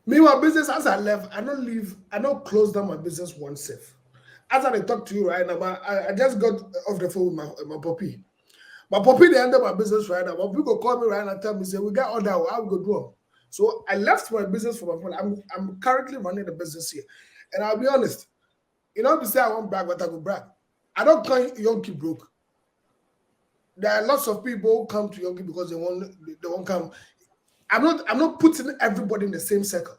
Me, my business as I left, I don't close down my business once safe. As I talk to you right now, I just got off the phone with my puppy. My puppy, they ended my business right now. My people call me right now and tell me, say, we got order, how we go do it? So I left my business for my phone. I'm currently running the business here. And I'll be honest, you know, to say I won't brag, but I will brag. I don't call Yonki broke. There are lots of people who come to Yonki because they won't come. I'm not putting everybody in the same circle.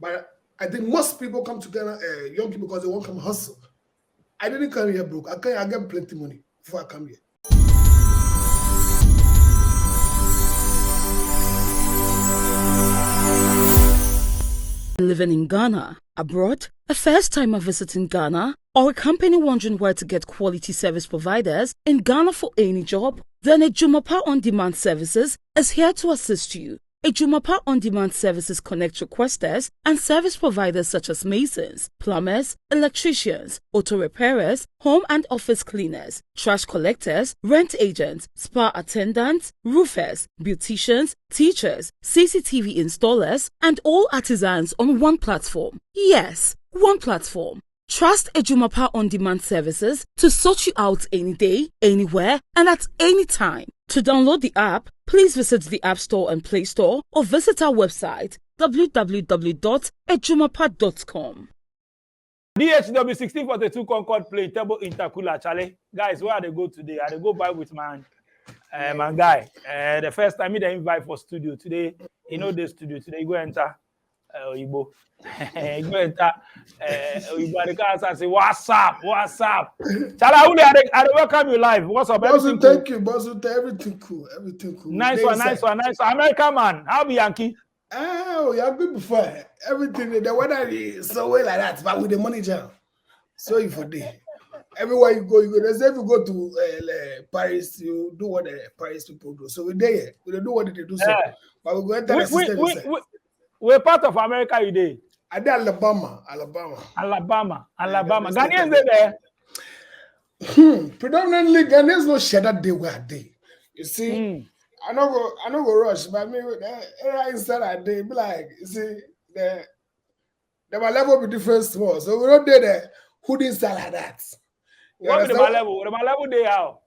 But I think most people come to Ghana, Yonki because they won't come hustle. I didn't come here broke. I get plenty money before I come here. Living in Ghana, abroad, a first-timer visiting Ghana, or a company wondering where to get quality service providers in Ghana for any job, then Ejumapa On Demand Services is here to assist you. Ejumapa On Demand Services connect requesters and service providers such as masons, plumbers, electricians, auto repairers, home and office cleaners, trash collectors, rent agents, spa attendants, roofers, beauticians, teachers, CCTV installers, and all artisans on one platform. Yes, one platform. Trust Ejumapa On Demand Services to sort you out any day, anywhere, and at any time. To download the app, please visit the App Store and Play Store or visit our website www.ejumapa.com. DHW 1642 Concord plane table intercooler, Charlie. Guys, where are they go today? Are they go buy with my guy? The first time they invite for studio today, you know the studio today. You go enter Oyibo. You go enter Oyibo. The guys say, "What's up? What's up?" Charlie, I welcome you live. What's up? Bosu, thank you, Bosu. Everything cool. Everything cool. Nice one. American man, how be Yankee? Oh, you have been before. Everything, the weather is so well like that, but with the money jam. So you for day. Everywhere you go. They say if you go to Paris, you do what the Paris people do. So we're there. We don't do what they do. So, but we go enter the system. We're part of America today. I did Alabama. Ghanaians there. Predominantly Ghanaians no share that day where they. You see, I don't go rush, but me with the area inside that day, be like, you see, the my level be different small. So we don't do the hood inside like that. What the level they how?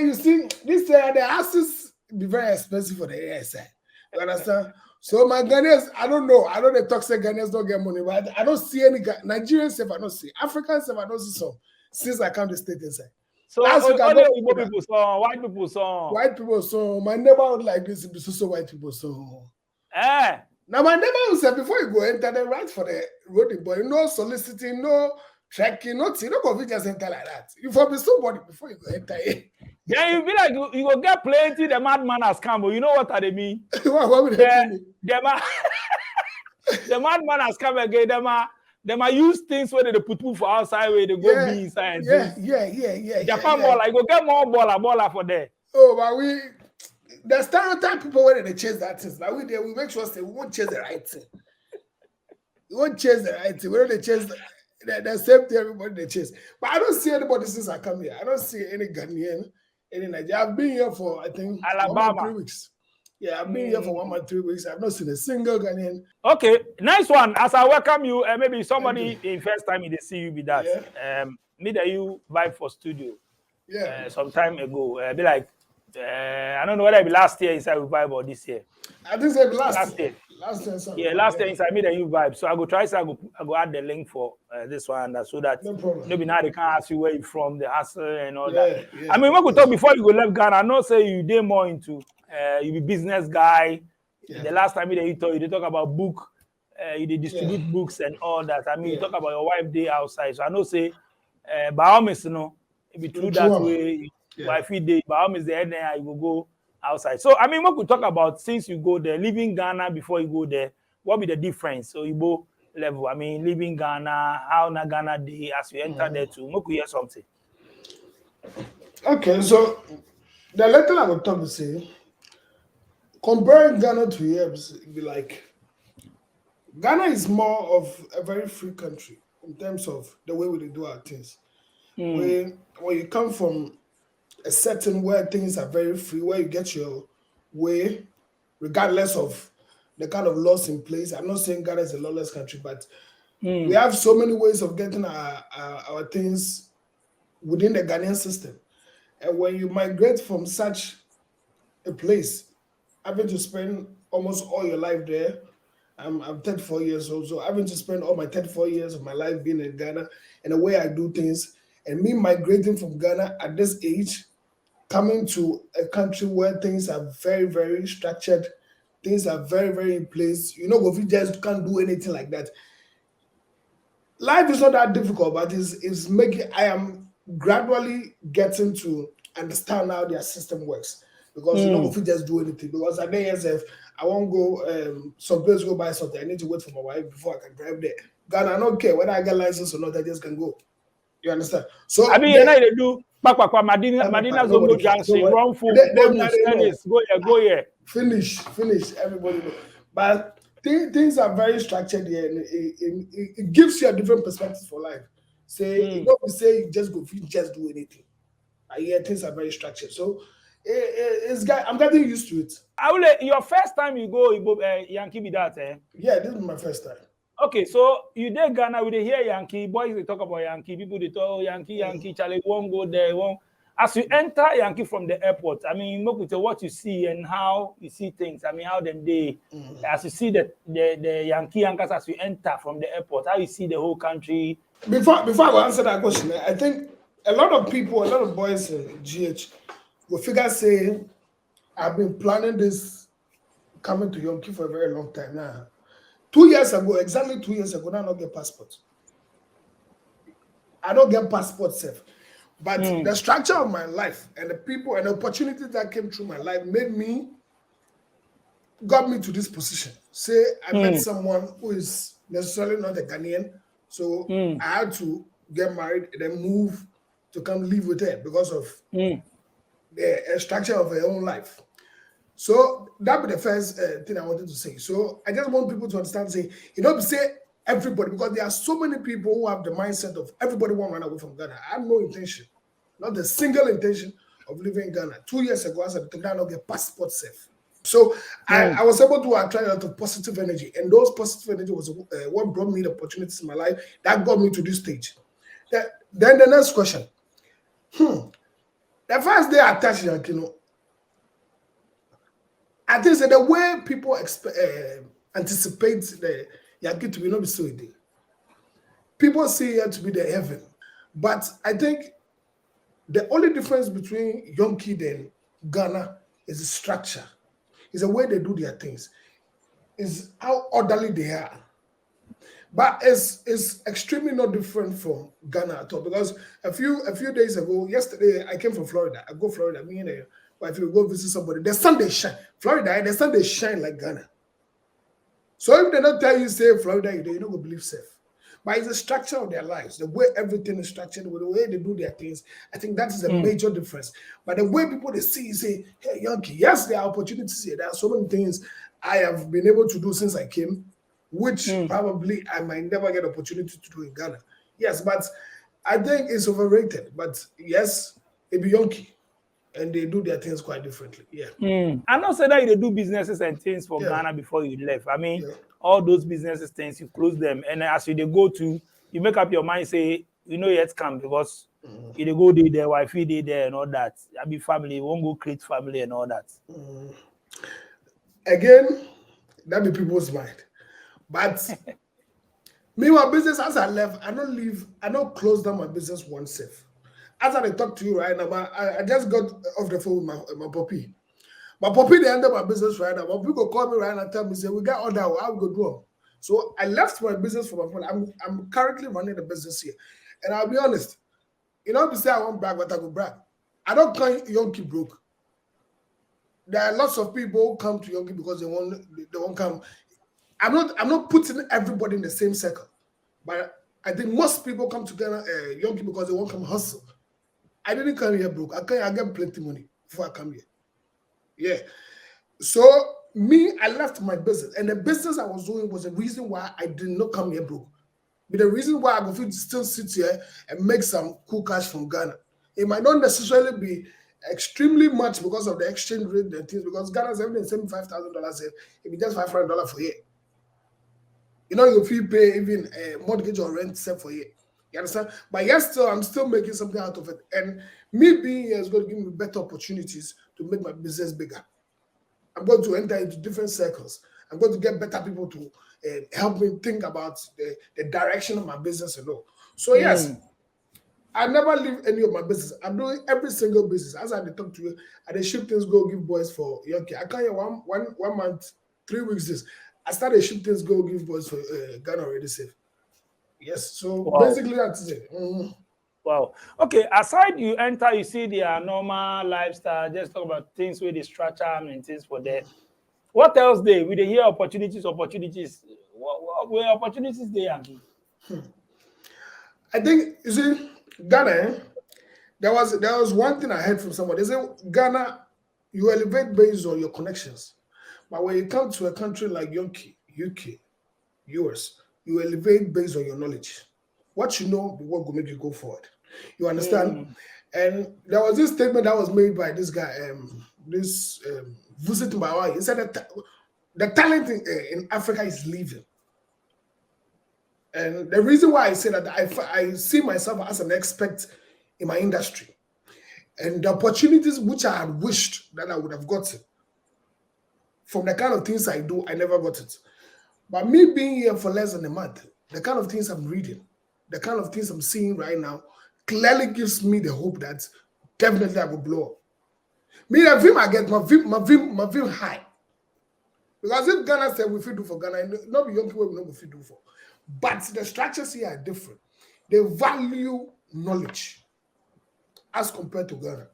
You see, this the houses be very expensive for the area side. You understand? So my Ghanaians, I don't know. I know the toxic Ghanaians don't get money, but I don't see any Nigerians if I don't see. Africans if I don't see some. Since I come to state inside. So last week Igbo people song, white people song. White people song. My neighborhood like this is so white people song. Now my neighborhood said before you go enter the right for the road, but no soliciting, no trekking, nothing. No go just enter like that. You for be somebody before you go enter it. Yeah, you be like you go get plenty. The madman has come, but you know what they mean? what would they mean? The madman has come again. Them are use things where they put people for outside where they go be inside. Yeah. Japan baller, you go get more baller for there. Oh, but the stereotype people where they chase that thing. But we make sure we won't chase the right thing. We won't chase the right thing. We don't chase the same thing everybody they chase. But I don't see anybody since I come here. I don't see any Ghanaian, any Nigerian. I've been here for I think Alabama 1 month, 3 weeks. Yeah, I've been here for 1 month, 3 weeks. I've not seen a single Ghanaian. Okay, nice one. As I welcome you, maybe somebody in first time they see you be that. Yeah. Me that you vibe for studio. Yeah. Some time ago. Be like, I don't know whether it be last year inside we vibe or this year. I think it's last year. Last year. Yeah, last year inside me that you vibe. So I go try. So I go add the link for this one so that maybe now they can ask you where you from, the hassle and all that. Yeah, I mean, when we talk before you go left Ghana, I know say you did more into. You be business guy. Yeah. The last time you talk about book, you distribute books and all that. I mean, you talk about your wife day outside. So I know say, by all means, you know, it be true that way. Wife day, by all means, the head there you will go outside. So I mean, what we talk about since you go there, leaving Ghana before you go there, what be the difference? So you go level. I mean, leaving Ghana, how na Ghana day as you enter there too. We could hear something. Okay, so the letter I would talk to say. Comparing Ghana to here, it'd be like Ghana is more of a very free country in terms of the way we do our things. When you come from a setting where things are very free, where you get your way, regardless of the kind of laws in place. I'm not saying Ghana is a lawless country, but we Mm. have so many ways of getting our things within the Ghanaian system. And when you migrate from such a place, having to spend almost all your life there, I'm 34 years old, so having to spend all my 34 years of my life being in Ghana and the way I do things, and me migrating from Ghana at this age, coming to a country where things are very, very structured, things are very, very in place. You know, if you just can't do anything like that. Life is not that difficult, but it's making. I am gradually getting to understand how their system works because you know, Mm. if you just do anything, because I may yourself, I won't go someplace go buy something. I need to wait for my wife before I can drive there. Ghana, I don't care whether I get license or not. I just can go. You understand? I So mean, you they, know they do. Pakpakpa Madina nobody Zongo cares. Don't Junction, worry. run full, go Them now news, they know. tennis, go here, go here. Finish. Everybody know. But things are very structured here, and it gives you a different perspective for life. Say you Mm. don't say you just go, you just do anything. Yeah, things are very structured. So I'm getting used to it. I will. Your first time you go Yankee be that, eh? Yeah, this is my first time. Okay, so you dey Ghana, we dey hear Yankee, boys they talk about Yankee, people they talk oh, Yankee, Charlie won't go there, won't. As you enter Yankee from the airport, I mean, look with what you see and how you see things. I mean, how them they, as you see the Yankee Yankers as you enter from the airport, how you see the whole country. Before I answer that question, I think a lot of people, a lot of boys in GH will figure say, I've been planning this coming to Yankee for a very long time now. 2 years ago, exactly 2 years ago, now I don't get passport. I don't get passport safe. But the structure of my life and the people and the opportunities that came through my life got me to this position. Say I met someone who is necessarily not a Ghanaian, so I had to get married and then move to come live with her because of the structure of her own life. So that be the first thing I wanted to say. So I just want people to understand, say, say everybody, because there are so many people who have the mindset of everybody want to run away from Ghana. I have no intention, not a single intention of living in Ghana. 2 years ago, I said, I not get passport safe. So I was able to attract a lot of positive energy, and those positive energy was what brought me the opportunities in my life that got me to this stage. Then the next question. The first day I touched Yankee, I think that the way people anticipate the Yankee to be not be so day. People see it to be the heaven, but I think the only difference between Yankee and Ghana is the structure, is the way they do their things, is how orderly they are. But it's extremely not different from Ghana at all, because a few days ago, yesterday I came from Florida. I go Florida, me and but if you go visit somebody, the sun they shine. Florida, the sun they shine like Ghana. So if they don't tell you say Florida, you don't go believe safe. But it's the structure of their lives, the way everything is structured, the way they do their things. I think that is a major difference. But the way people they see, say, hey, Yankee, yes, there are opportunities here. There are so many things I have been able to do since I came, which probably I might never get opportunity to do in Ghana. Yes, but I think it's overrated. But yes, it be Yankee, and they do their things quite differently. Yeah. I not say that you do businesses and things for Yeah. Ghana before you left. I mean, Yeah. all those businesses things you close them, and as you they go to, you make up your mind say you know yet come because you they go there, wife there and all that. I be family, won't go create family and all that. Again, that be people's mind. But me, my business as I left, I don't close down my business one safe. As I talk to you right now, I just got off the phone with my puppy. My puppy they ended my business right now. My people call me right now and tell me, say, we got order, how we go do them. So I left my business for my phone. I'm currently running the business here. And I'll be honest, to say I won't brag, but I go brag. I don't call Yonki broke. There are lots of people who come to Yonki because they won't come. I'm not putting everybody in the same circle, but I think most people come to Ghana, Yonki because they won't come hustle. I didn't come here broke. I get plenty money before I come here. Yeah. So me, I left my business, and the business I was doing was the reason why I did not come here broke. But the reason why I go still sit here and make some cool cash from Ghana. It might not necessarily be extremely much because of the exchange rate and things. Because Ghana's everything $75,000, it be just $500 for a year. You know, if you pay even a mortgage or rent set for a year. You understand? But yes, still, I'm still making something out of it. And me being here is going to give me better opportunities to make my business bigger. I'm going to enter into different circles. I'm going to get better people to help me think about the direction of my business and all. So yes, I never leave any of my business. I'm doing every single business. As I talk to you, I dey ship things go give boys for young kid. I can't hear one month, 3 weeks this. I started ship things go give boys for Ghana already safe. Yes, so basically that's it. Wow. Okay, aside you enter, you see their normal lifestyle, just talk about things where they structure and things for that. What else they? We dey hear opportunities. What were opportunities they again? I think you see Ghana. There was one thing I heard from somebody. They say Ghana, you elevate based on your connections, but when you come to a country like UK, US, you elevate based on your knowledge. What you know, what will make you go forward. You understand? And there was this statement that was made by this guy, Visit Mbawai. He said that the talent in Africa is leaving. And the reason why I say that I see myself as an expert in my industry. And the opportunities which I had wished that I would have gotten from the kind of things I do, I never got it. But me being here for less than a month, the kind of things I'm reading, the kind of things I'm seeing right now, clearly gives me the hope that definitely I will blow up. Me, the film I get, my film high. Because if Ghana said we fit do for Ghana, not young people we know we fit do for. But the structures here are different. They value knowledge as compared to Ghana.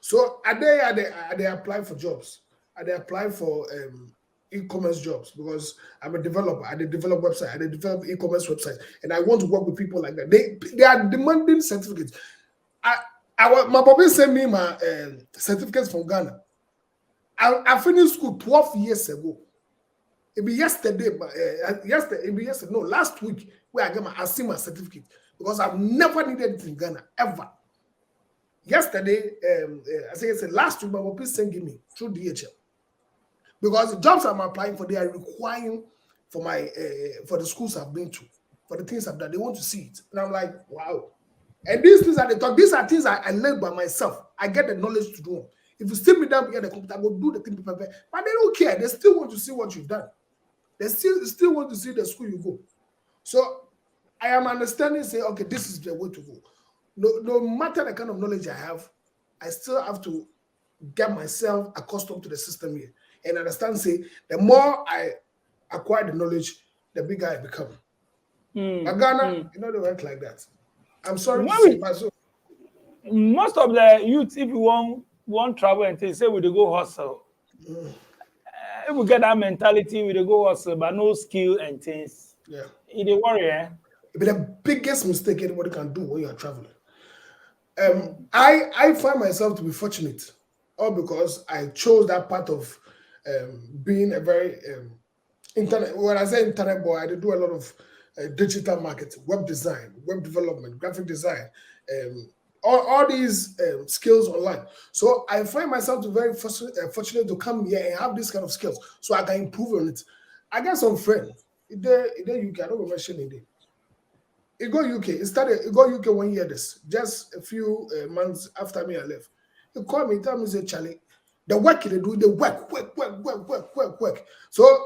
So they apply for jobs. They apply for e-commerce jobs because I'm a developer. I develop website. I develop e-commerce websites, and I want to work with people like that. They are demanding certificates. My papa sent me my certificates from Ghana. I finished school 12 years ago. It be yesterday, last week where I see my certificate because I've never needed it in Ghana ever. Yesterday, I think it's last week, my papa sent me through DHL. Because the jobs I'm applying for, they are requiring for my for the schools I've been to, for the things I've done. They want to see it. And I'm like, wow. And these things are the talk. These are things I learned by myself. I get the knowledge to do them. If you sit me down here at the computer, I go do the thing perfect. But they don't care. They still want to see what you've done. They still want to see the school you go. So I am understanding, say, okay, this is the way to go. No matter the kind of knowledge I have, I still have to get myself accustomed to the system here. And understand, say, the more I acquire the knowledge, the bigger I become. But Ghana, you know, they work like that. I'm sorry to say, but so most of the youth, if you want travel and things, say we go hustle. If we get that mentality, we go hustle, but no skill and things. Yeah, It a worry, eh? It be the biggest mistake anybody can do when you are traveling. I find myself to be fortunate, all because I chose that part of being a very internet. When I say internet boy, I do a lot of digital marketing, web design, web development, graphic design, all these skills online. So I find myself to very fortunate to come here and have this kind of skills, so I can improve on it. I got some friend. They UK. I don't mention it. It go UK. It go UK 1 year. This just a few months after me I left. He called me, tell me, say, Charlie, the work they do, they work. So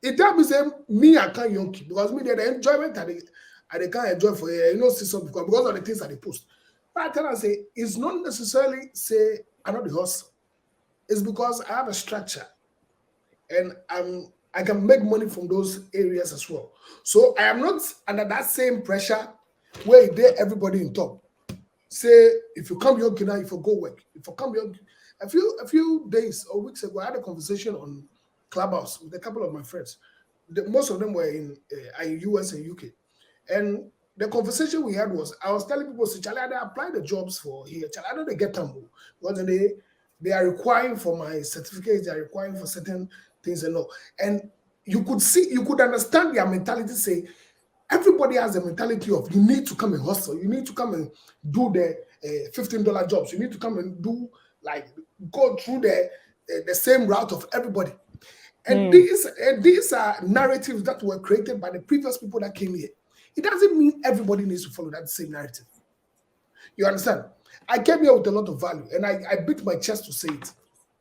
it tell me, say, me, I can't young kid because me, the enjoyment I can't enjoy for system because of the things that they post. But I tell her, say, it's not necessarily say I know the hustle. It's because I have a structure and I can make money from those areas as well. So I am not under that same pressure where everybody in top. Say if you come here now, if you go work, if you come here, a few days or weeks ago, I had a conversation on Clubhouse with a couple of my friends. Most of them were in US and UK, and the conversation we had was I was telling people, Charlie, I apply the jobs for here. Charlie, I know they get them because they are requiring for my certificates, they are requiring for certain things and all. And you could understand their mentality. Say everybody has a mentality of you need to come and hustle, you need to come and do $15 jobs. You need to come and do like go through the same route of everybody. And these are narratives that were created by the previous people that came here. It doesn't mean everybody needs to follow that same narrative. You understand? I came here with a lot of value, and I beat my chest to say it.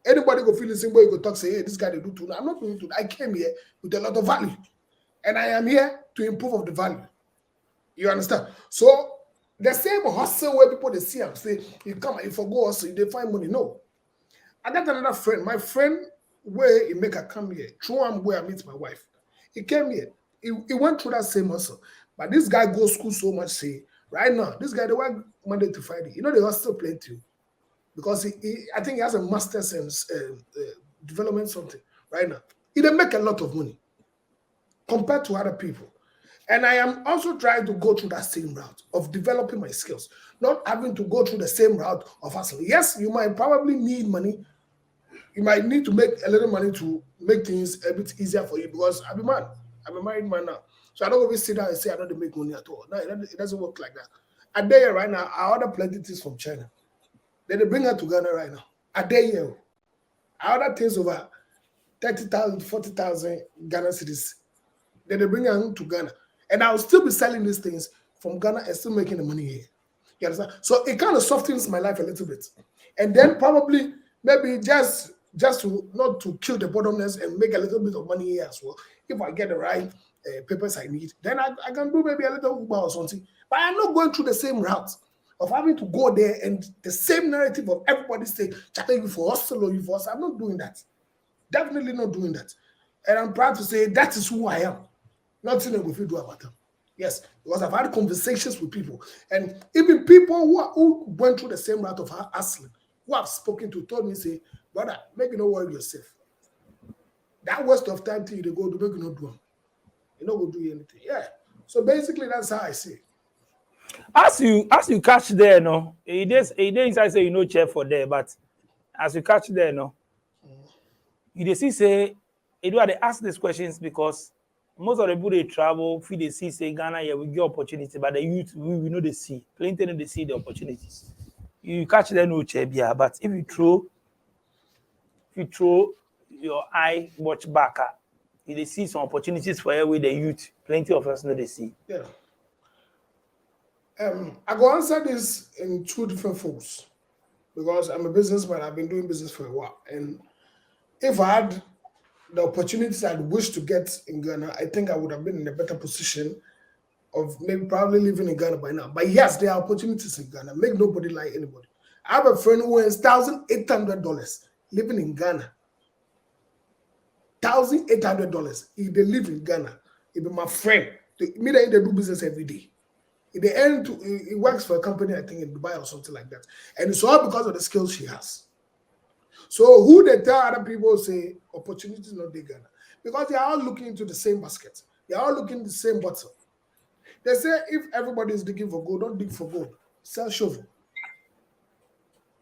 Anybody go feel the same way, you go talk, say, hey, this guy they do too. I'm not doing it. I came here with a lot of value, and I am here to improve of the value. You understand? So the same hustle where people they see and say, you come and you forgo hustle, they find money. No. I got another friend. My friend, where he make a come here, through him where I meet my wife. He came here. He went through that same hustle. But this guy goes school so much, say, right now, this guy, they work Monday to Friday. You know, they hustle plenty. Because I think he has a master's in development something right now. He didn't make a lot of money compared to other people. And I am also trying to go through that same route of developing my skills, not having to go through the same route of hustling. Yes, you might probably need money. You might need to make a little money to make things a bit easier for you because I'm a man. I'm a married man now. So I don't always sit down and say I don't make money at all. No, it doesn't work like that. A day right now, I order plenty things from China. Then they bring her to Ghana right now. A day here. I order things over 30,000, 40,000 Ghana cities. Then they bring her to Ghana. And I'll still be selling these things from Ghana and still making the money here. You understand? So it kind of softens my life a little bit. And then probably, maybe just to not to kill the bottomness and make a little bit of money here as well. If I get the right papers I need, then I can do maybe a little Uber or something. But I'm not going through the same route of having to go there and the same narrative of everybody saying, chatting you for hustle or you for hustle. I'm not doing that. Definitely not doing that. And I'm proud to say that is who I am. Nothing that we feel do about them. Yes, because I've had conversations with people. And even people who went through the same route of hustling, who I've spoken to, told me, say, brother, make you not worry yourself. That waste of time till you go to make you not do them. You not go do anything. Yeah. So basically, that's how I see it. As you catch there, no, it is inside say you know chair for there, but as you catch there, no, you see say they ask these questions because most of the people they travel, feel they see say Ghana, yeah, we get opportunity, but the youth we know they see plenty they see the opportunities. You catch there no chair, yeah, but if you throw your eye watch back, you see some opportunities for you with the youth. Plenty of us know they see. Yeah. I go answer this in two different folds because I'm a businessman. I've been doing business for a while, and if I had the opportunities I'd wish to get in Ghana, I think I would have been in a better position of maybe probably living in Ghana by now. But yes, there are opportunities in Ghana. Make nobody lie anybody. I have a friend who earns $1,800 living in Ghana. $1,800. If they live in Ghana, he be my friend. Me they do business every day. He works for a company, I think in Dubai or something like that. And it's all because of the skills she has. So who they tell other people say opportunities not in Ghana? Because they are all looking into the same basket. They are all looking the same bottle. They say if everybody is digging for gold, don't dig for gold. Sell shovel.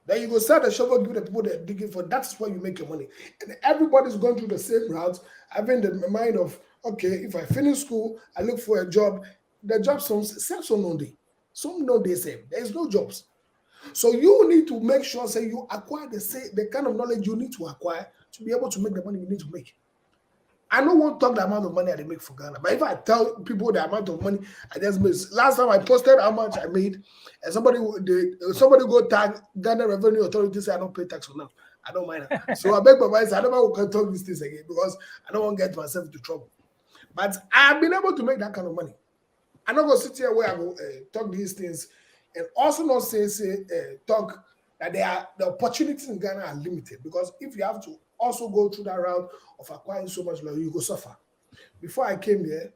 Then you go sell the shovel, give the people that are digging for. That's where you make your money. And everybody's going through the same route, having the mind of, okay, if I finish school, I look for a job. The job some no day. Some no day same. There is no jobs. So you need to make sure say you acquire the kind of knowledge you need to acquire to be able to make the money you need to make. I don't want to talk the amount of money I make for Ghana, but if I tell people the amount of money I just made, last time I posted how much I made, and somebody go tag Ghana Revenue Authority say I don't pay tax for now. I don't mind that. So I beg my mind, I don't want to talk these things again because I don't want to get myself into trouble. But I've been able to make that kind of money. I'm not going to sit here where I go talk these things and also not talk that the opportunities in Ghana are limited because if you have to also go through that route of acquiring so much money, you go suffer. Before I came here,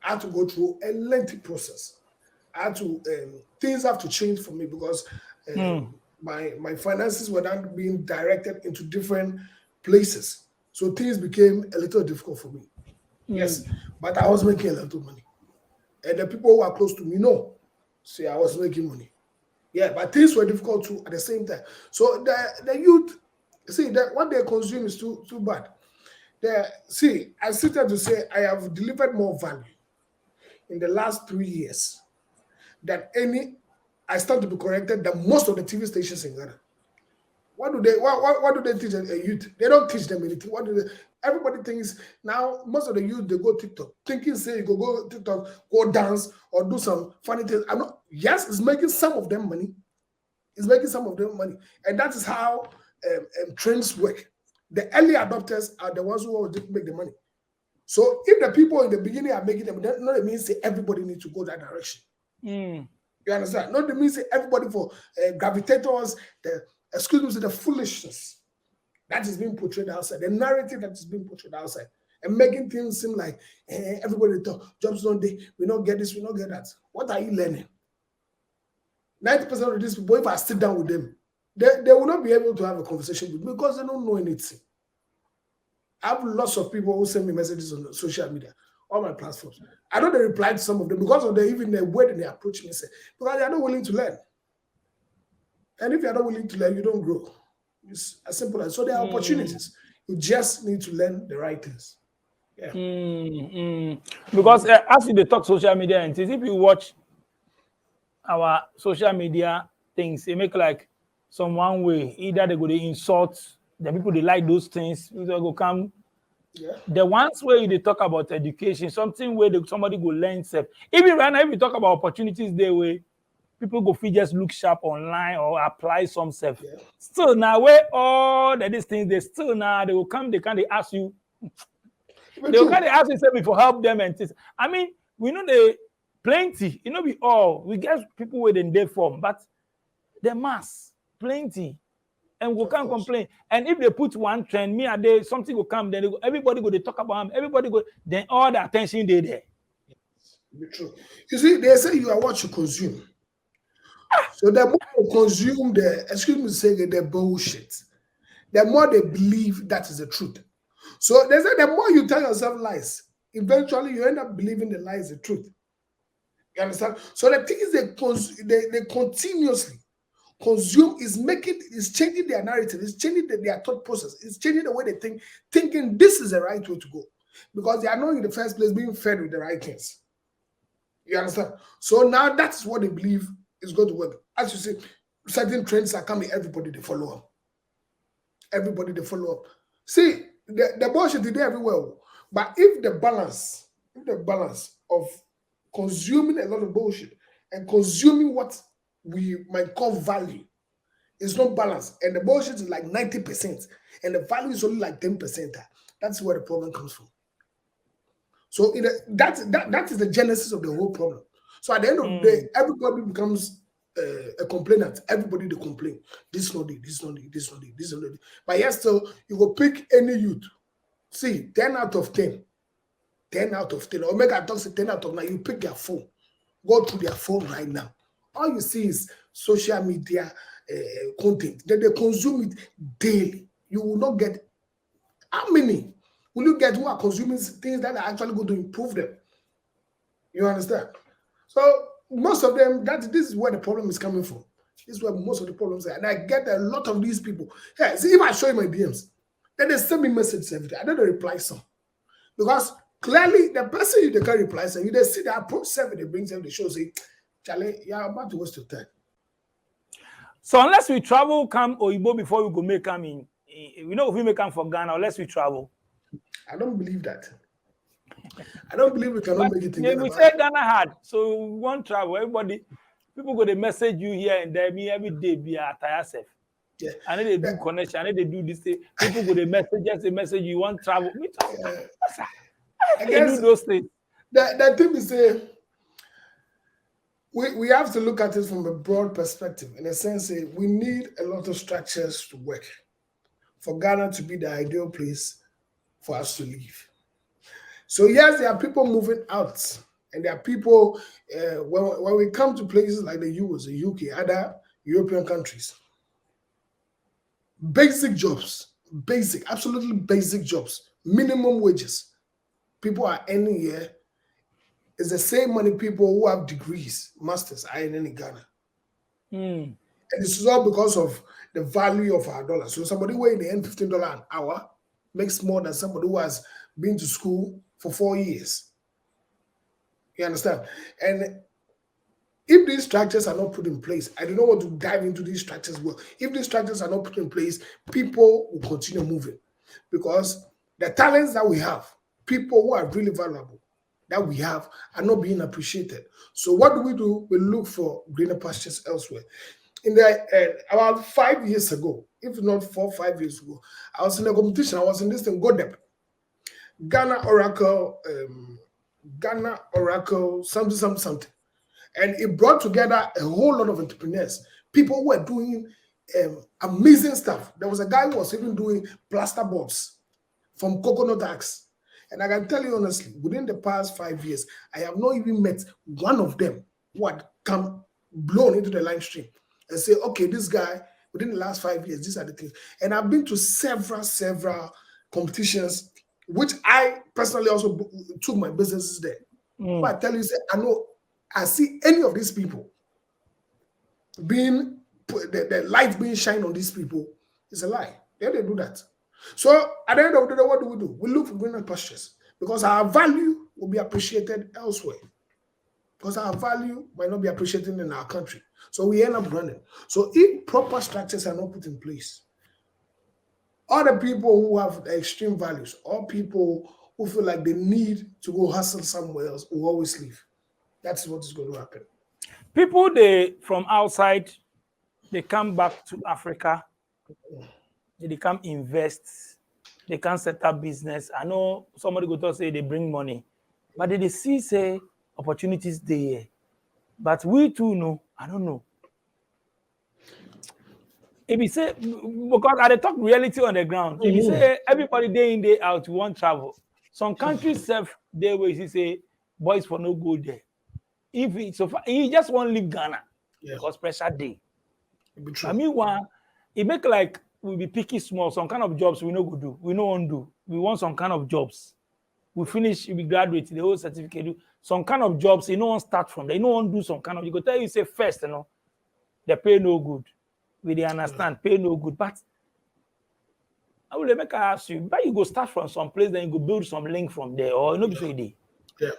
I had to go through a lengthy process. I had to things have to change for me because my finances were then being directed into different places, so things became a little difficult for me. Yes, but I was making a lot of money. And the people who are close to me know, say I was making money. Yeah, but things were difficult too at the same time. So the youth, see, that what they consume is too bad. I sit there to say I have delivered more value in the last 3 years than any I stand to be corrected that most of the TV stations in Ghana, what do they teach a youth? They don't teach them anything. What do they? Everybody thinks now. Most of the youth they go TikTok, thinking say you go TikTok, go dance or do some funny things. I'm not. Yes, it's making some of them money. It's making some of them money, and that is how trends work. The early adopters are the ones who always make the money. So if the people in the beginning are making them, that not means say everybody needs to go that direction. You understand? Not the means say everybody for gravitators, the excuse me, the foolishness that is being portrayed outside, the narrative that is being portrayed outside, and making things seem like everybody talk jobs don't they, we don't get this, we don't get that. What are you learning? 90% of these people, if I sit down with them, they will not be able to have a conversation with me because they don't know anything. I have lots of people who send me messages on social media, all my platforms. I know they reply to some of them because of even the way that they approach me, say, because they are not willing to learn. And if you are not willing to learn, you don't grow. It's as simple as so. There are opportunities. You just need to learn the right things. Yeah. Because as they talk social media and things, if you watch our social media things, they make like some one way. Either they go to insult the people they like those things, they go come. Yeah. The ones where they talk about education, something where somebody go learn self. Even right now, if you talk about opportunities there way, people go feel just look sharp online or apply some self. Yeah. Still now, where all these things they still now they will come, they can't ask you. They will kind of ask you for help them and things. I mean, we know they plenty, we all we get people with in their form, but the mass plenty. And we can't complain. And if they put one trend, me and they something will come, then everybody go they talk about them, everybody go, then all the attention they there. Be true. You see, they say you are what you consume. So the more you consume the bullshit, the more they believe that is the truth. So they say the more you tell yourself lies, eventually you end up believing the lie is the truth. You understand? So the thing is they continuously consume is changing their narrative, it's changing their thought process, it's changing the way they think, thinking this is the right way to go. Because they are not in the first place being fed with the right things. You understand? So now that's what they believe is going to work. As you say, certain trends are coming, everybody they follow up. Everybody they follow up. See, the bullshit is there everywhere. But if the balance of consuming a lot of bullshit and consuming what we might call value is not balanced, and the bullshit is like 90%, and the value is only like 10%, that's where the problem comes from. So that is the genesis of the whole problem. So at the end of the day, everybody becomes a complainant. Everybody they complain. This not it, this not it, this not it, this not it. But yes, still you go pick any youth. See, 10 out of 10. 10 out of 10. Omega talks 10 out of 9. You pick their phone. Go through their phone right now. All you see is social media content. Then they consume it daily. You will not get how many will you get who are consuming things that are actually going to improve them? You understand? So most of them, this is where the problem is coming from. This is where most of the problems are. And I get a lot of these people. Hey, see, if I show you my DMs, then they send me messages every day. I don't reply some. Because clearly the person they can reply, so you they see the approach 7, they bring them, they show, say, Charlie, you're about to waste your time. So unless we travel, come Oyibo before we go make come in, if we make come for Ghana, unless we travel. I don't believe that. I don't believe we cannot make it in Ghana. We say Ghana hard, so we won't travel. Everybody, people go to message you here and there. Me every day be at yourself. Yeah. I know they do connection. I know they do this thing. People go to message you want travel. Me travel. I guess do those things. The thing is, we have to look at it from a broad perspective. In a sense, we need a lot of structures to work for Ghana to be the ideal place for us to live. So yes, there are people moving out, and there are people when we come to places like the US, the UK, other European countries. Basic jobs, absolutely basic jobs, minimum wages. People are earning here. It's the same money people who have degrees, masters, are earning in Ghana. And this is all because of the value of our dollar. So somebody who in the end $15 an hour makes more than somebody who has been to school for 4 years. You understand? And If these structures are not put in place, I do not want to dive into these structures well. If these structures are not put in place, people will continue moving because the talents that we have, people who are really valuable that we have, are not being appreciated. So what do? We look for greener pastures elsewhere. In the about 5 years ago, if not 4 5 years ago, I was in a competition. I was in this thing, GoDep, Ghana Oracle, Ghana Oracle, something. And it brought together a whole lot of entrepreneurs, people who were doing amazing stuff. There was a guy who was even doing plaster boards from coconut axe. And I can tell you honestly, within the past 5 years, I have not even met one of them who had come blown into the line stream and say, okay, this guy, within the last 5 years, these are the things. And I've been to several competitions, which I personally also took my businesses there. But I tell you, I know I see any of these people being the light being shined on these people is a lie. They do that. So at the end of the day, what do? We look for greener pastures because our value will be appreciated elsewhere. Because our value might not be appreciated in our country. So we end up running. So if proper structures are not put in place, all the people who have extreme values, all people who feel like they need to go hustle somewhere else will always leave. That's what is going to happen. People they from outside, they come back to Africa, they come invest, they can set up business. I know somebody go to say they bring money, but they see say opportunities there. But we too know, I don't know. If you say because I talk reality on the ground, if you say everybody day in day out you want travel, some countries serve their way. You say boys for no go there. If it's so far, you just want to leave Ghana because pressure day. I mean, one, it make like we be picky small, some kind of jobs we no go do, we no want do. We want some kind of jobs. We finish, we graduate, the whole certificate, some kind of jobs, you no want start from there, you no want do some kind of, you go tell you say first, the pay no good. We they understand, pay no good. But I will make ask you, but you go start from some place, then you go build some link from there, or you know before you Yeah.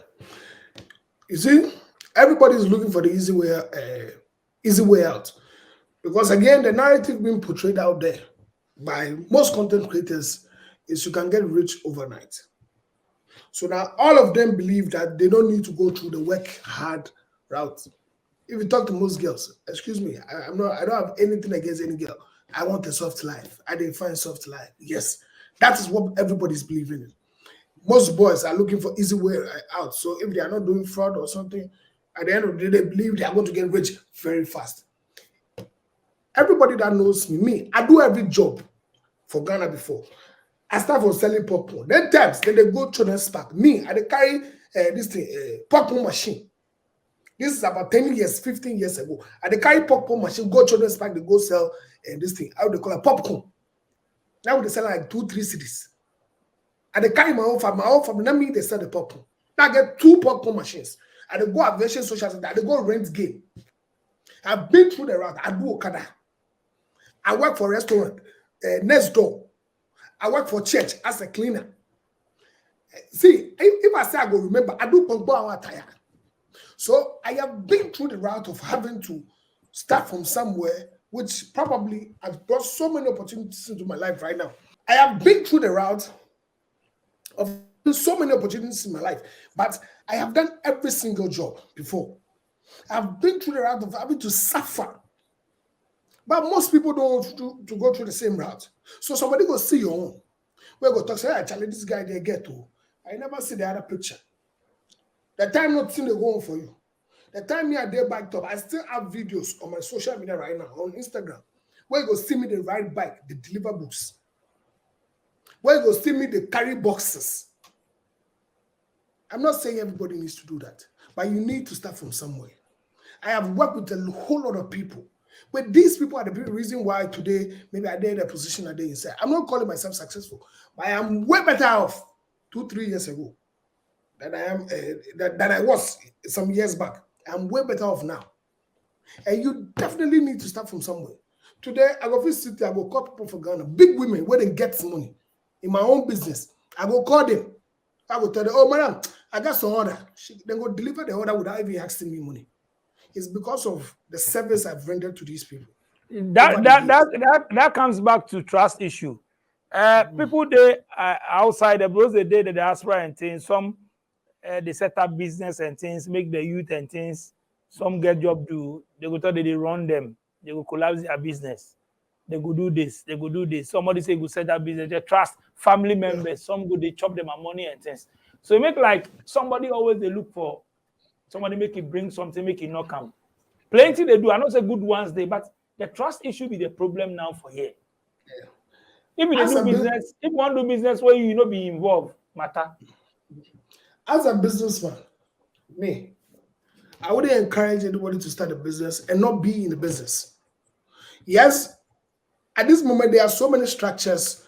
You see, everybody is looking for the easy way out. Because again, the narrative being portrayed out there by most content creators is you can get rich overnight. So now all of them believe that they don't need to go through the work hard route. If you talk to most girls, excuse me, I don't have anything against any girl. I want a soft life. I define soft life. Yes, that is what everybody's believing in. Most boys are looking for easy way out. So if they are not doing fraud or something, at the end of the day, they believe they are going to get rich very fast. Everybody that knows me, I do every job for Ghana before. I start from selling popcorn. Then times, then they go to the spark. Me, I carry this thing, popcorn machine. This is about 10 years, 15 years ago. I carry popcorn machine, go to the spark, they go sell this thing. How they call it popcorn. Now they sell like 2-3 cities. I carry my own farm. Not me, they sell the popcorn. Now I get 2 popcorn machines. I go aviation social center. I go rent game. I've been through the route. I do Okada. I work for a restaurant next door. I work for church as a cleaner. See, if I say I go remember, I do Pongbo attire. So I have been through the route of having to start from somewhere, which probably has brought so many opportunities into my life right now. I have been through the route of so many opportunities in my life, but I have done every single job before. I've been through the route of having to suffer. But most people don't want to go through the same route. So somebody go see your own. We go talk, say, actually, this guy they get to. I never see the other picture. The time not seeing the go on for you. The time me at their bike top, I still have videos on my social media right now, on Instagram, where you go see me the ride bike, the deliver books. Where you go see me the carry boxes. I'm not saying everybody needs to do that, but you need to start from somewhere. I have worked with a whole lot of people. But these people are the reason why today maybe I did a position I did inside. I'm not calling myself successful, but I am way better off 2-3 years ago than I am that I was some years back. I'm way better off now. And you definitely need to start from somewhere. Today, I go visit city, I go call people for Ghana, big women where they get some money in my own business. I go call them. I go tell them, oh, madam, I got some order. Then go deliver the order without even asking me money. is because of the service I've rendered to these people over That the that years. that that that comes back to trust issue. People they outside the bros they did the diaspora and things. Some they set up business and things, make the youth and things. Some get job do. They go thought they run them. They go collapse their business. They go do this. They go do this. Somebody say go set up business. They trust family Yeah. members. Some go they chop them money and things. So it make like somebody always they look for somebody make it bring something, make it not come. Plenty they do. I know say good ones they, but the trust issue be the problem now for here. Yeah. If you dey As do a bu- business, if you want to do business where you no be involved, matter. as a businessman, me, I wouldn't encourage anybody to start a business and not be in the business. Yes, at this moment there are so many structures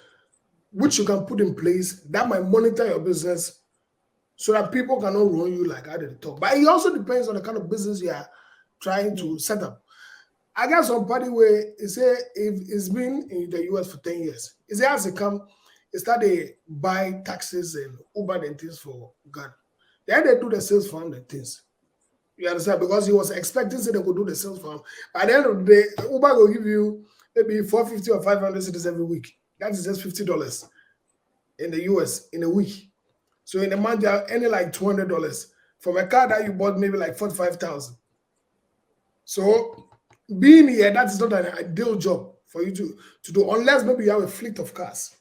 which you can put in place that might monitor your business so that people cannot run you like how they talk. But it also depends on the kind of business you are trying to set up. I got some party where it say if it's been in the US for 10 years. It say as it come, it started buy taxis and Uber and things for Ghana. Then they do the sales for him and things. You understand? Because he was expecting say they could do the sales for him. By the end of the day, Uber will give you maybe 450 or 500 cities every week. That is just $50 in the US in a week. So in a month, you're earning like $200 from a car that you bought maybe like 45,000. So being here, that is not an ideal job for you to do, unless maybe you have a fleet of cars.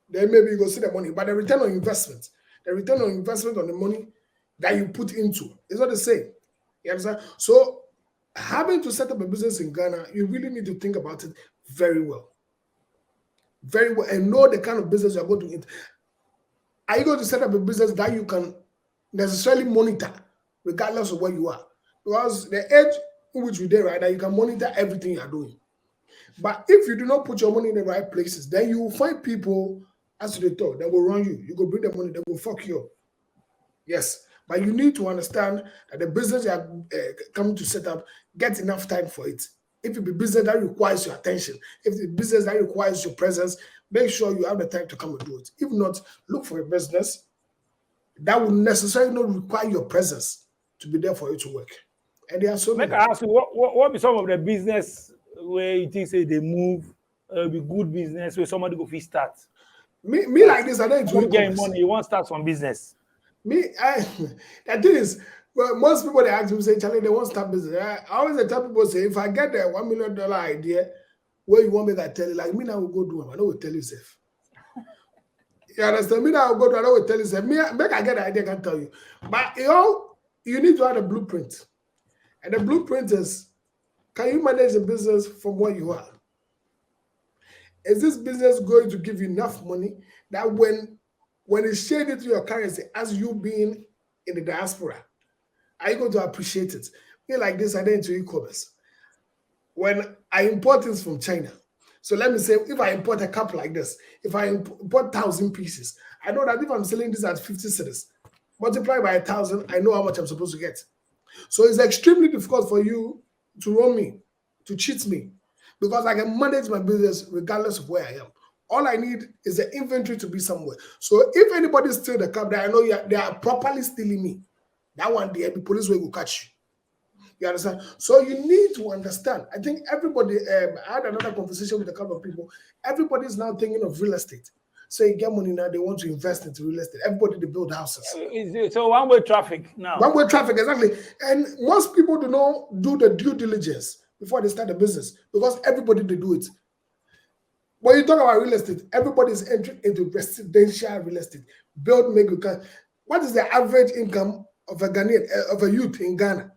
Then maybe you go see the money. But the return on investment on the money that you put into is not the same. You understand? So having to set up a business in Ghana, you really need to think about it very well. Very well, and know the kind of business you're going to eat. Are you going to set up a business that you can necessarily monitor regardless of where you are? Because the age in which we're there right now, you can monitor everything you're doing. But if you do not put your money in the right places, then you will find people as they talk, they will run you. You go bring the money, they will fuck you up. Yes. But you need to understand that the business you are coming to set up, get enough time for it. If it be business that requires your attention, if the business that requires your presence, make sure you have the time to come and do it. If not, look for a business that will necessarily not require your presence to be there for you to work. And there are so Make many. I ask you, what be some of the business where you think say they move, be good business where somebody go fit start? Me like this, I don't do Somebody getting e-commerce. money, you want start some business. The thing is, well, most people they ask me say, Charlie, they want to start business. I always tell people say, if I get the $1 million idea, where you want me to tell you, like me now will go do them. I know will tell you safe. You understand? Me now will go do. I know will tell you safe. Me make I get the idea, I can tell you. But you need to have a blueprint, and the blueprint is: can you manage the business from where you are? Is this business going to give you enough money that when it's shared into your currency as you being in the diaspora, are you going to appreciate it? Me like this, I did into e-commerce. When I import things from China, so let me say, if I import a cup like this, if I import 1,000 pieces, I know that if I'm selling this at 50 cedis, multiply by 1,000, I know how much I'm supposed to get. So it's extremely difficult for you to run me, to cheat me, because I can manage my business regardless of where I am. All I need is the inventory to be somewhere. So if anybody steal the cup, that I know they are properly stealing me. That one day, the police will catch you. You understand? So you need to understand. I think everybody, I had another conversation with a couple of people. Everybody is now thinking of real estate. So you get money now, they want to invest into real estate. Everybody, they build houses. So one-way traffic now. One-way traffic, exactly. And most people do not do the due diligence before they start a business because everybody, they do it. When you talk about real estate, everybody is entering into residential real estate. Build, make you can. What is the average income of a Ghanaian, of a youth in Ghana?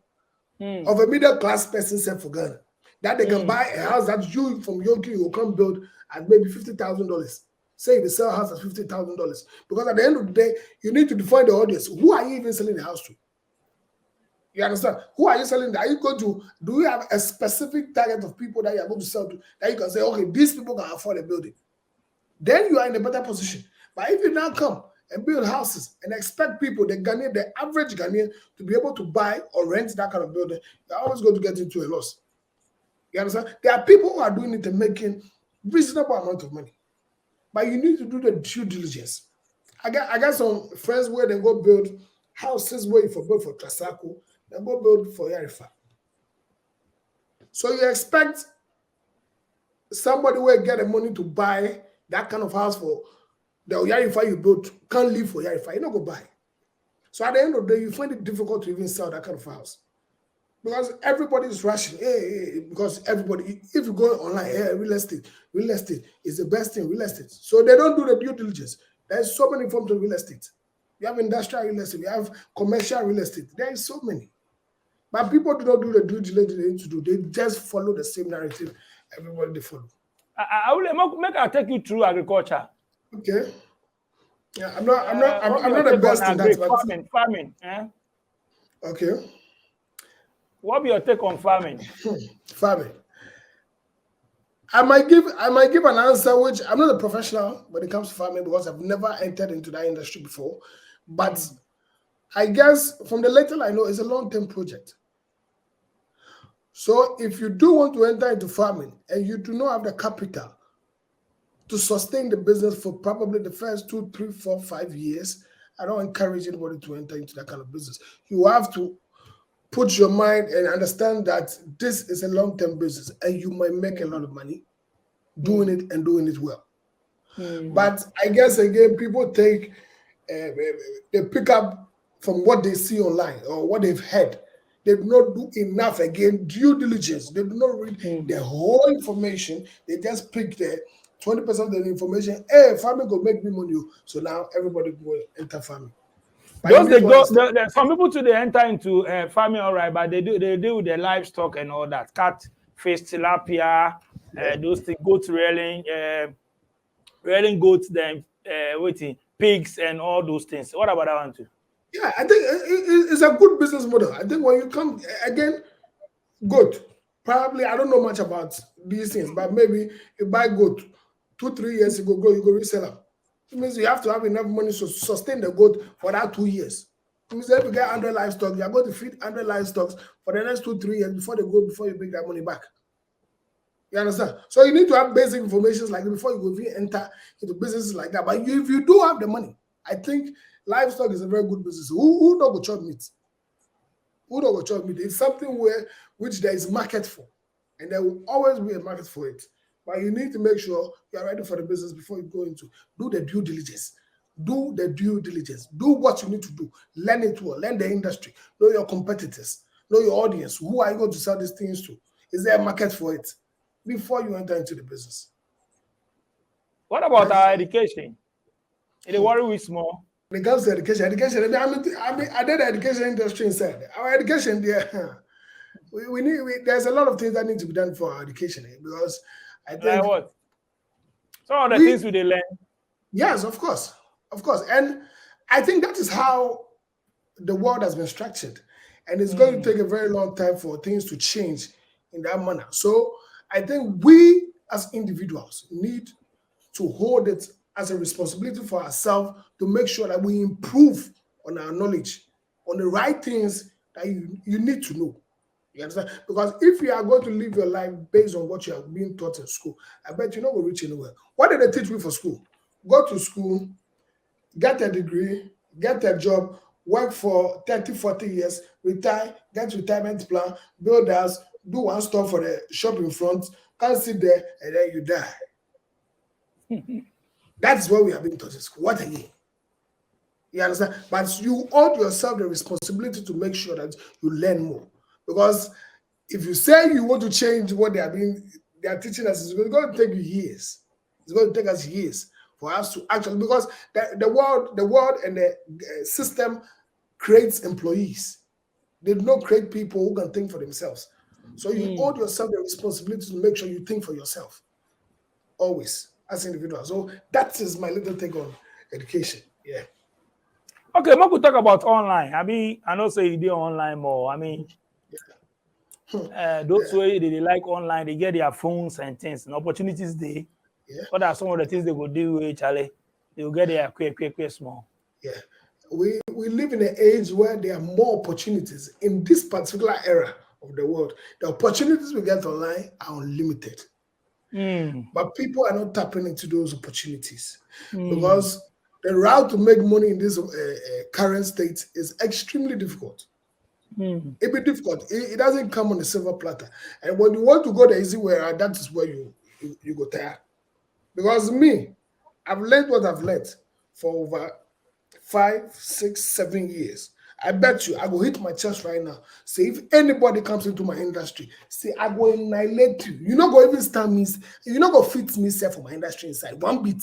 Of a middle class person set for Ghana, that they can buy a house that you from Yonki will come build at maybe $50,000. Say they sell a house at $50,000, because at the end of the day, you need to define the audience. Who are you even selling the house to? You understand? Who are you selling? Are you going to? Do you have a specific target of people that you are going to sell to? That you can say, okay, these people can afford a building. Then you are in a better position. But if you now come and build houses and expect people, the average Ghanaian, to be able to buy or rent that kind of building, you're always going to get into a loss. You understand? There are people who are doing it and making reasonable amount of money. But you need to do the due diligence. I got some friends where they go build houses where you build for Trasako, they go build for Yarifa. So you expect somebody will get the money to buy that kind of house for the Yarifa you built, can't live for Yarifa, you not go buy. So at the end of the day, you find it difficult to even sell that kind of house. Because everybody is rushing. Because everybody, if you go online, real estate is the best thing, real estate. So they don't do the due diligence. There's so many forms of real estate. We have industrial real estate, we have commercial real estate. There is so many. But people do not do the due diligence they need to do. They just follow the same narrative everybody they follow. I will make I take you through agriculture. Okay. Yeah, I'm not the best in that. But farming. Okay. What be your take on farming? Farming. I might give an answer which I'm not a professional when it comes to farming because I've never entered into that industry before. But I guess from the little I know, it's a long-term project. So if you do want to enter into farming and you do not have the capital to sustain the business for probably the first 2, 3, 4, 5 years, I don't encourage anybody to enter into that kind of business. You have to put your mind and understand that this is a long-term business and you might make a lot of money doing it and doing it well. But I guess again, people take, they pick up from what they see online or what they've heard. They do not do enough, again, due diligence. They do not read the whole information. They just pick the 20% of the information. Hey, farming will make me money. So now everybody will enter farming. Some people too, they enter into farming, all right, but they deal with the livestock and all that. Cat, fish, tilapia, those things, goats rearing goats, then pigs and all those things. What about that one too? Yeah, I think it's a good business model. I think when you come again, goat. Probably I don't know much about these things, but maybe you buy goat 2, 3 years, you go resell them. It means you have to have enough money to sustain the goat for that 2 years. It means if you get 100 livestock, you are going to feed 100 livestock for the next 2, 3 years before you bring that money back. You understand? So you need to have basic information like before you go enter into businesses like that. But if you do have the money, I think livestock is a very good business. Who don't go chop meat? Who don't go chop meat? It's something which there is market for, and there will always be a market for it. But you need to make sure you are ready for the business before you go into. Do the due diligence. Do the due diligence. Do what you need to do. Learn it well. Learn the industry. Know your competitors. Know your audience. Who are you going to sell these things to? Is there a market for it? Before you enter into the business. What about our education? It worry we small. When it comes to education, I did the education industry inside. Our education there, there's a lot of things that need to be done for our education because I think like what? Some of the things we learn. Yes, of course. And I think that is how the world has been structured. And it's going to take a very long time for things to change in that manner. So I think we as individuals need to hold it as a responsibility for ourselves to make sure that we improve on our knowledge, on the right things that you need to know. You understand? Because if you are going to live your life based on what you are being taught in school, I bet you're not going to reach anywhere. What did they teach you for school? Go to school, get a degree, get a job, work for 30, 40 years, retire, get retirement plan, build house, do one store for the shop in front, can't sit there, and then you die. That's what we have been taught in school. What again? You understand? But you owe yourself the responsibility to make sure that you learn more. Because if you say you want to change what they are teaching us, it's going to take you years. It's going to take us years for us to actually, because the world and the system creates employees. They do not create people who can think for themselves. So you owe yourself the responsibility to make sure you think for yourself. Always, as individuals. So that is my little take on education. Yeah. Okay, we could talk about online. I know say you do online more. Those way they like online, they get their phones and things and opportunities there. Yeah. What are some of the things they will do with Charlie? They will get there quick, small. Yeah. We live in an age where there are more opportunities in this particular era of the world. The opportunities we get online are unlimited. But people are not tapping into those opportunities because the route to make money in this current state is extremely difficult. It be difficult. It doesn't come on a silver platter. And when you want to go the easy way, that is where you go tired. Because me, I've learned what I've learned for over 5, 6, 7 years. I bet you I will hit my chest right now. Say if anybody comes into my industry, say I go annihilate you. You not go even stand me, you not go fit me self for my industry inside. One bit.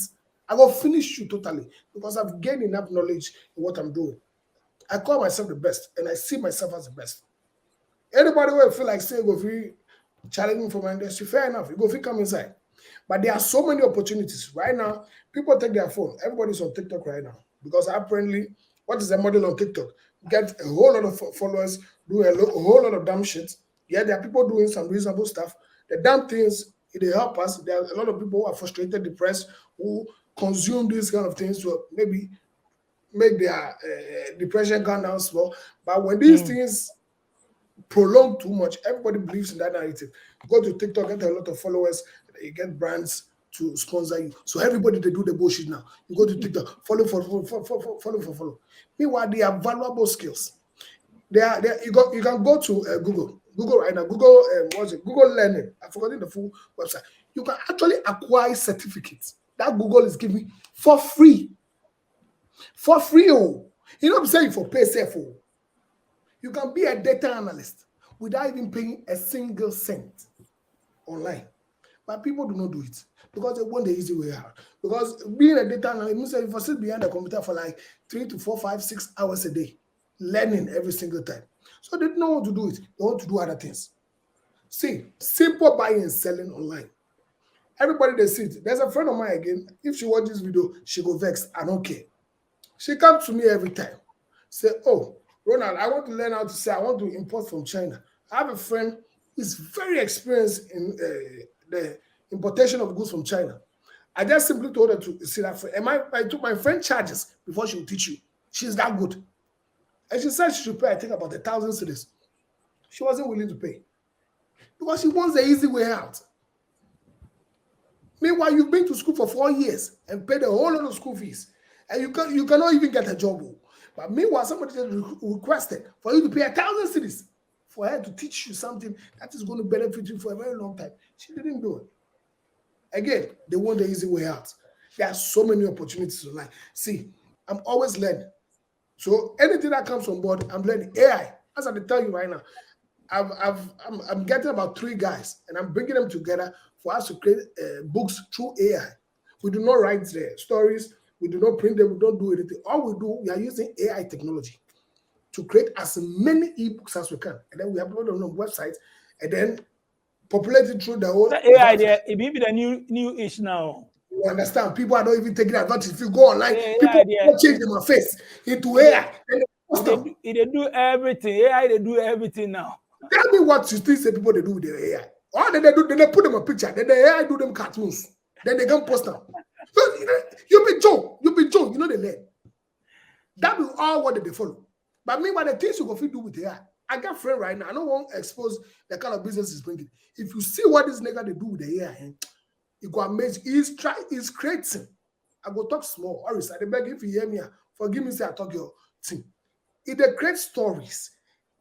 I will finish you totally because I've gained enough knowledge in what I'm doing. I call myself the best and I see myself as the best. Anybody will feel like saying go free challenging for my industry, fair enough. You go free come inside. But there are so many opportunities right now. People take their phone. Everybody's on TikTok right now because apparently, what is the model on TikTok? Get a whole lot of followers, do a whole lot of dumb shit. Yeah, there are people doing some reasonable stuff. The damn things they help us. There are a lot of people who are frustrated, depressed, who consume these kind of things to maybe make their depression gone down slow. But when these things prolong too much, everybody believes in that narrative. Go to TikTok, get a lot of followers, you get brands to sponsor you. So everybody they do the bullshit now. You go to TikTok, follow. Meanwhile, they are valuable skills. You can go to Google right now. Google what's it? Google Learning. I've forgotten the full website. You can actually acquire certificates that Google is giving for free. For free, oh. You know what I'm saying? For pay safe, oh. You can be a data analyst without even paying a single cent online. But people do not do it because they want the easy way out. Because being a data analyst means that if I sit behind the computer for like 3 to 4, 5, 6 hours a day, learning every single time. So they don't know how to do it. They want to do other things. See, simple buying and selling online. Everybody they see it. There's a friend of mine again. If she watches this video, she go vex. I don't care. She comes to me every time. Say, oh, Ronald, I want to learn how to say I want to import from China. I have a friend who is very experienced in the importation of goods from China. I just simply told her to see that friend. And I took my friend charges before she will teach you. She's that good. And she said she should pay, I think, about 1,000 cedis. She wasn't willing to pay because she wants the easy way out. Meanwhile, you've been to school for 4 years and paid a whole lot of school fees, and you cannot even get a job. But meanwhile, somebody just requested for you to pay 1,000 cedis for her to teach you something that is going to benefit you for a very long time. She didn't do it. Again, they want the easy way out. There are so many opportunities online. See, I'm always learning. So anything that comes on board, I'm learning. AI, as I tell you right now, I'm getting about 3 guys, and I'm bringing them together for us to create books through AI. We do not write the stories. We do not print them. We don't do anything. All we do, we are using AI technology to create as many ebooks as we can, and then we upload them on websites, and then populate it through the whole. The AI, it may be the new ish now. You understand? People are not even taking advantage. If you go online, people change their face into AI. They do everything. AI, they do everything now. Tell me what you still say people they do with their AI. All they do, they put them a picture. Then the AI do them cartoons. Then they can post them. You be Joe. You know they learn. That be all what they follow. But meanwhile, the things you go do with AI. I got a friend right now. I don't want to expose the kind of business he's bringing. If you see what this nigga they do with the AI, it go amazing. He's creating. I go talk small. Or I beg if you hear me, forgive me, say I talk your thing. It they create stories.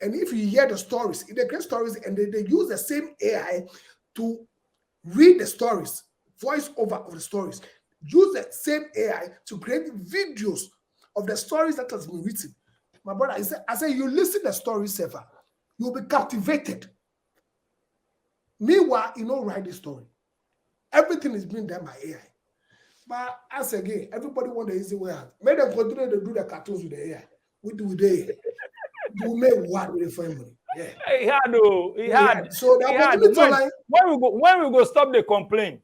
And if you hear the stories, they create stories and they use the same AI to read the stories, voice over of the stories. Use the same AI to create videos of the stories that has been written. My brother, I say you listen to the story, Sefer, you'll be captivated. Meanwhile, you don't write the story. Everything is being done by AI. But as again, everybody want the easy way out. Make them continue to do the cartoons with the AI. We do with the AI. You make what with the family? Yeah. He had. So that when we go stop the complaint.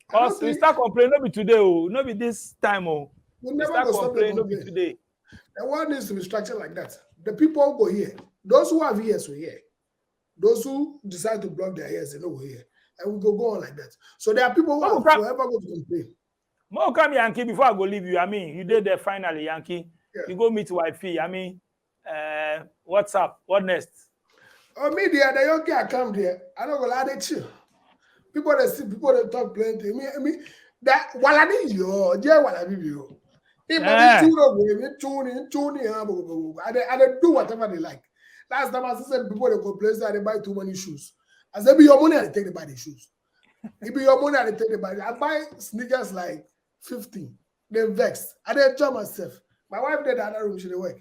Because we start complaining, not be today, not be this time. We never go stop the complaint. Not be today. The world needs to be structured like that. The people go here. Those who have ears will hear. Those who decide to block their ears, they know we're here. And we go on like that. So there are people who are forever going to complain. More come Yankee before I go leave you. I mean, you did there finally, Yankee. Yeah. You go meet wifey. I mean, what's up? What next? Oh, me there, the young guy come there. I don't go lie to you. People that see, people that talk plenty. Me that while I need you, yeah, while I need you. People they do whatever they like. Last time I said people they complain that they buy too many shoes. I said, be your money and they take they buy the shoes. It be your money and they take they buy. I buy sneakers like 15. They vex. I dey enjoy myself. My wife did that room, she dey work.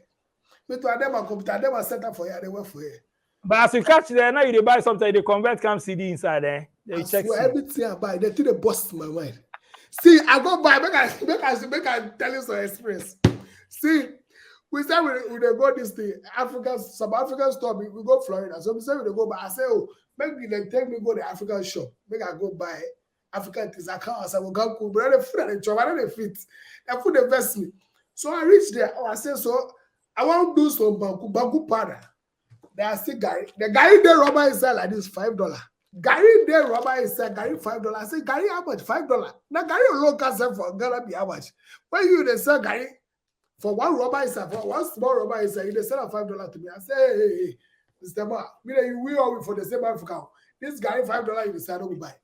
Me to them my computer, them I set up for her, they work for her. But as you catch there, now you buy something, they convert cam CD inside there. They check everything I buy, they think they bust my mind. See, I go buy, make I tell you some experience. See, we say we go this thing, some African store, we go Florida. So we say we go buy. I say, oh, maybe they take me go to the African shop. Make I go buy African things. I can't. I will go cool, but the food and the job, I don't fit. The food they vest me. So I reach there. Oh, I say so. I want to do some banku powder. They are still Gary. The Gary the rubber is like this $5. Gary the rubber is Gary $5. I say Gary how much? $5. Now Gary local sell for Ghana be how much? When you they sell Gary for one rubber is for one small rubber is they sell at $5 to me. I say hey, Mr. Ma, we all for the same Africa. This Gary $5 you decide to buy.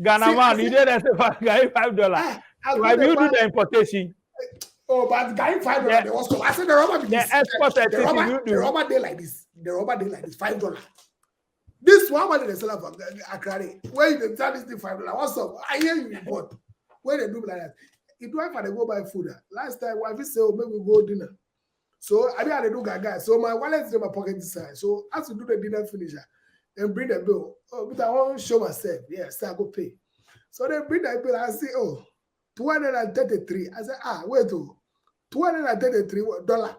Ghana man, you didn't say Gary $5. Why do you do the importation? Oh, but Gary $5. Yeah. They also I said the rubber be the rubber day like this. The rubber day like this $5. This one money they sell for Accra. Where you tell this thing $5? What's up? I hear you report. Where they do like that? It wife and they go buy food. Last time wife say, oh, maybe we go dinner. So I didn't do gaga. So my wallet is in my pocket inside. So as to do the dinner finisher, then bring the bill. Oh, but I want to show myself. Yes, I go pay. So they bring the bill. I say, oh, 233. I say, wait, oh, $233.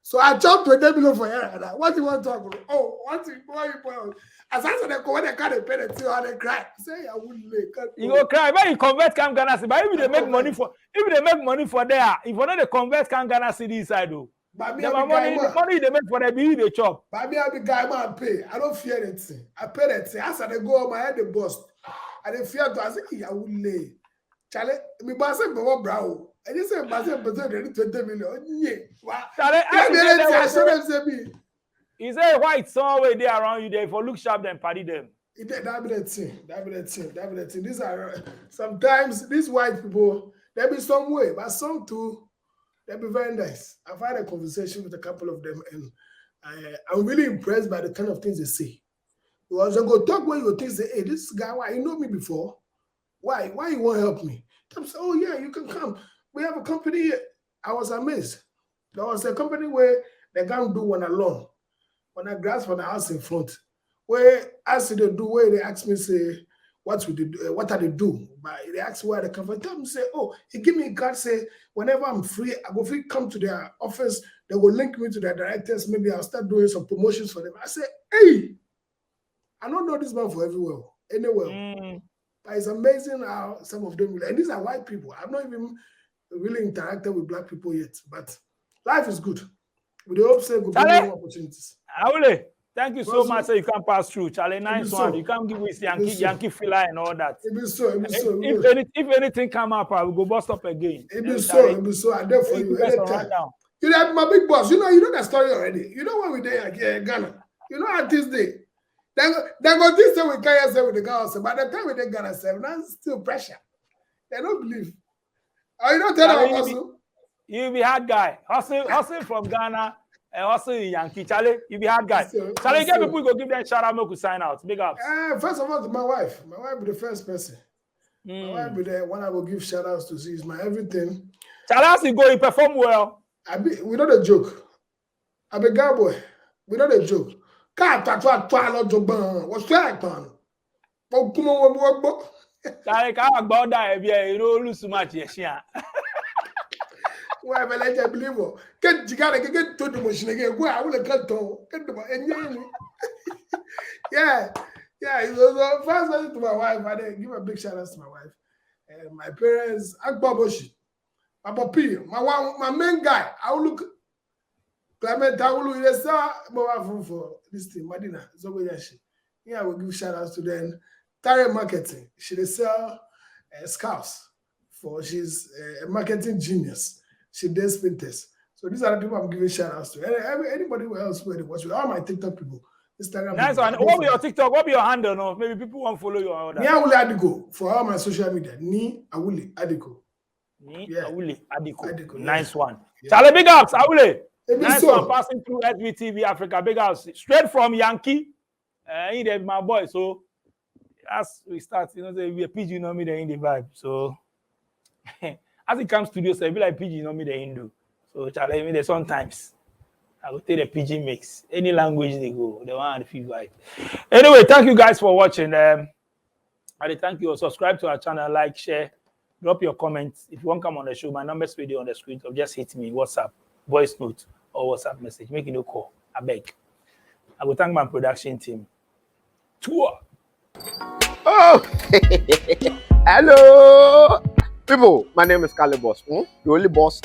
So I jumped to them below for her. What do you want to talk about? Oh, what you want? As I said, when they can't pay the tea, they cry. Say, I wouldn't make. You go cry. But you convert Cam Ghana City. But if they make money for there, if not they convert Cam Ghana City inside though. But me, the money they make for the be the chop. But me, I be guy man pay. I don't fear anything. I pay that thing. As I go, my head they bust. I dey fear to. I say, I wouldn't lay. Charlie, me boss say, "Bobo brow." I just say, "Boss say, but they 20 million." Yeah. Charlie, I show them say me. Is there a white somewhere there around you there? If you look sharp, then party them. That be the thing. These are sometimes these white people. There be some way, but some too. They be very nice. I've had a conversation with a couple of them, and I'm really impressed by the kind of things they say. Because they go talk when you think, say, hey, this guy, why you know me before? Why you won't help me? They say, oh yeah, you can come. We have a company here. I was amazed. There was a company where they can't do one alone. When I grass for the house in front, where as they do, where they ask me, say, what are they do? But they ask where they come from. Tell them, say, oh, he give me a card, say, whenever I'm free, I go free come to their office, they will link me to their directors, maybe I'll start doing some promotions for them. I say, hey, I don't know this man for everywhere, anywhere. But it's amazing how some of them, and these are white people. I've not even really interacted with black people yet, but life is good. We hope say good more opportunities. Aule, thank you so much. So you can pass through, Charlie. Nice one. You can't give with Yankee filler and all that. It be so. If anything come up, I will go bust up again. It be so. I there for you. You know my big boss. You know that story already. You know when we there in Ghana. You know at this day. Then go this day we carry ourselves with the girls. By the time we take Ghana, that's still pressure. They don't believe. Oh, you don't tell them also. You be hard guy. Hustle from Ghana and hustle in Yankee. Charlie, you be hard guy. Charlie, get people go give them shout out, make you sign out. Big ups. First of all, to my wife. My wife be the first person. My wife be the one I will give shout outs to. She's my everything. Charlie, as you go, you perform well. We not a joke. I be guy boy. We not a joke. Can't Charlie, how about that? You don't lose too much, yes, yeah. Well, I let believe it. Get to the machine again. Where I will get to yeah. So first to my wife, I give a big shout out to my wife and my parents. Akbaboshi, my papi, my main guy. I will look. Clement, I will look. Yes, sir. For this thing, Madina. So yeah, I will give shout outs to them. Tare Marketing. She sell scarves for. She's a marketing genius. She does printers. So these are the people I'm giving shout outs to. Anybody else where they watch with all my TikTok people, Instagram. Nice one. What be your TikTok? What be your handle? No, maybe people won't follow you. Ni Awule Adiko for all my social media. Ni Awule Adiko. Awule Adiko. Adiko. Nice one. Yeah. Charlie, big ups, Awule. It is Nice one so. passing through SBTV Africa, big house, straight from Yankee. He there, my boy. So as we start, we are PG, me the indie vibe. So as it comes to this, I be like PG, me the Hindu. So challenge me there sometimes. I will take the PG mix. Any language they go, the one and the feel vibe. Anyway, thank you guys for watching. I thank you. Subscribe to our channel, like, share, drop your comments. If you want to come on the show, my number's video on the screen. So just hit me, WhatsApp, voice note, or WhatsApp message. Make it no call. I beg. I will thank my production team. Tour. Oh, hello, people. My name is Kale Boss. The only boss.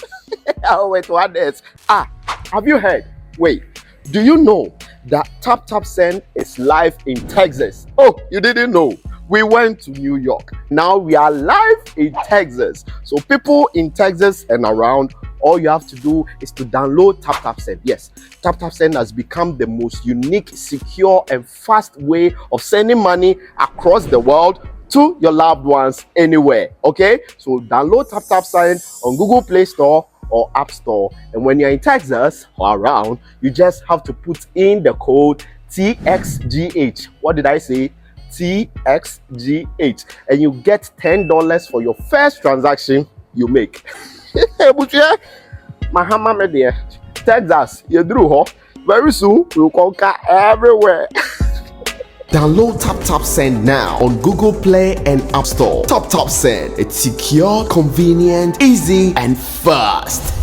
Oh, wait, what is? Have you heard? Wait, do you know that Tap Tap Send is live in Texas? Oh, you didn't know? We went to New York. Now we are live in Texas. So people in Texas and around, all you have to do is to download Tap Tap Send. Yes, Tap Tap Send has become the most unique, secure, and fast way of sending money across the world to your loved ones anywhere. Okay, so download Tap Tap Send on Google Play Store or App Store, and when you're in Texas or around, you just have to put in the code TXGH. What did I say? TXGH, and you get $10 for your first transaction you make. But yeah, Mahama media, Texas, you drew, huh? Very soon we'll conquer everywhere. Download Tap Tap Send now on Google Play and App Store. Tap Tap Send, it's secure, convenient, easy, and fast.